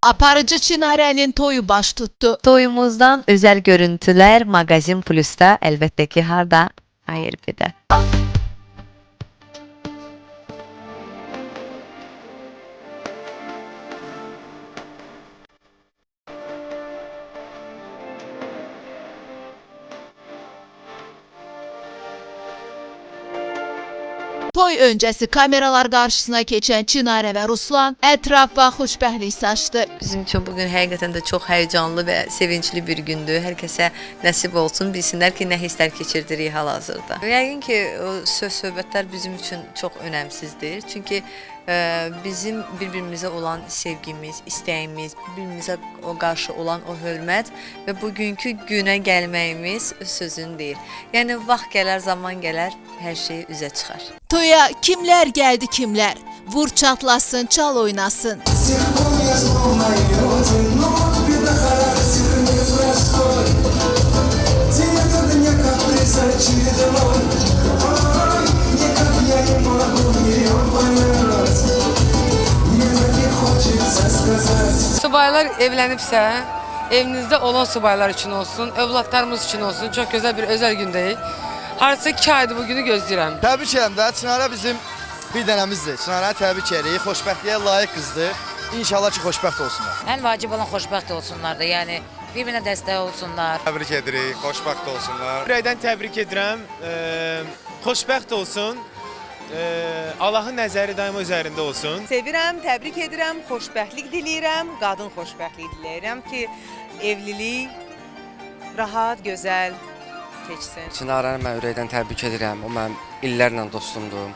Aparıcı Çinare'nin toyu baş tuttu. Toyumuzdan özel görüntüler Magazin Plus'ta, elbette ki harda? Hayır bir de. Toy öncesi kameralar karşısına geçen Çınare ve Ruslan etrafa xoşbəxtlik saçdı. Bizim için bugün həqiqətən də çox həyecanlı və sevincli bir gündür. Hər kəsə nəsib olsun, bilsinlər ki, nə hisslər keçirdirik hal-hazırda. Yəqin ki, o söhbətlər bizim üçün çox önəmsizdir. Çünki bizim bir-birimizə olan sevgimiz, istəyimiz, bir-birimizə qarşı olan o hörmət və bugünkü günə gəlməyimiz sözün deyil. Yəni vaxt gələr, zaman gələr, hər şey üzə çıxar. Toya kimler geldi kimler? Vur çatlasın, çal oynasın. Subaylar evlənibsə, evinizdə olan subaylar üçün olsun, övladlarımız üçün olsun. Çox gözəl bir özəl gündəyik. Hardasa 2 aydır bu günü gözləyirəm. Təbrik edirəm də, Çınara bizim bir dənəmizdir. Çınara təbrik edirik, xoşbəxtliyə layiq qızdır. İnşallah ki, xoşbəxt olsunlar. Ən vacib olan xoşbəxt olsunlar da, yəni bir-birinə dəstək olsunlar. Təbrik edirik, xoşbəxt olsunlar. Ürəkdən təbrik edirəm, xoşbəxt olsun, Allahın nəzəri daima üzərində olsun. Sevirəm, təbrik edirəm, xoşbəxtlik diləyirəm, qadın xoşbəxtlik diləyirəm ki, evlilik rahat, gözəl keçsin. Çınarəni mən ürəkdən təbrik edirəm. O mənim illərlə dostumdur,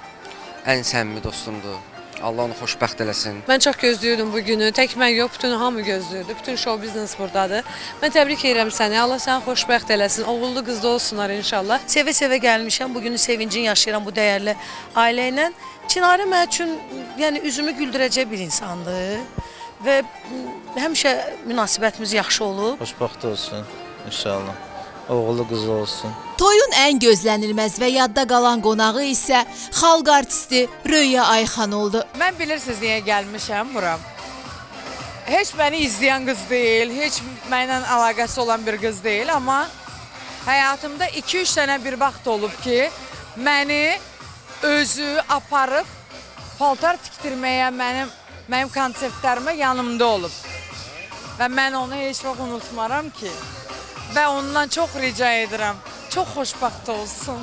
ən səmimi dostumdur. Allah onu xoşbəxt eləsin. Mən çox gözləyirdim bu günü. Tək mən yox, bütün hamı gözləyirdi. Bütün show biznes buradadır. Mən təbrik edirəm səni. Allah səni xoşbəxt eləsin. Oğullu qızlı olsunlar inşallah. Sevə-sevə gəlmişəm. Bu günün sevincini yaşayıram bu dəyərli ailə ilə. Çinarə mənim üçün yəni üzümü güldürəcək bir insandır və həmişə münasibətimiz yaxşı olub. Xoşbəxt olsun inşallah. Oğullu qızlı olsun. Toyun en gözlənilməz və yadda qalan qonağı isə xalq artisti Röya Ayxan oldu. Mən bilirsiniz niyə gəlmişəm bura. Heç məni izləyən qız deyil, heç mənlə əlaqəsi olan bir qız deyil, amma həyatımda 2-3 dənə bir vaxt olub ki, məni özü aparıb paltar tikdirməyə mənim konseptlərimə yanımda olub. Və mən onu heç vaxt unutmaram ki. Və ondan çox rica edirəm, çox xoşbəxt olsun.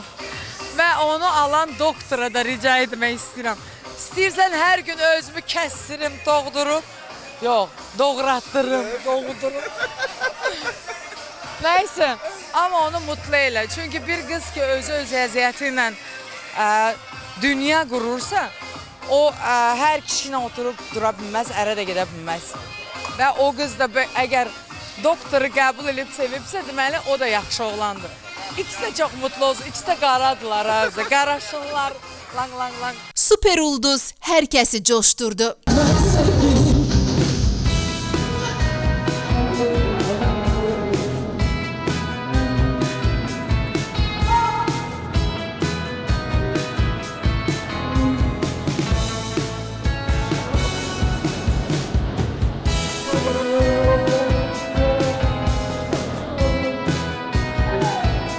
Və onu alan doktora da rica etmək istəyirəm. İstəyirsən hər gün özümü kəssirim, doğdurum. Yox, doğratdırım, doğdurum. Nəysə, amma onu mutlu elə. Çünki bir qız ki, özü öz əziyyəti ilə dünya qurursa, o hər kişi ilə oturub dura bilməz, ərə də gedə bilməz. Və o qız da əgər doktoru qəbul edib sevibsə, deməli o da yaxşı oğlandır. İkisi də çox mutlu olsun, ikisi də qaradılar, qaraşınlar, lang. Süper Ulduz hər kəsi coşturdu.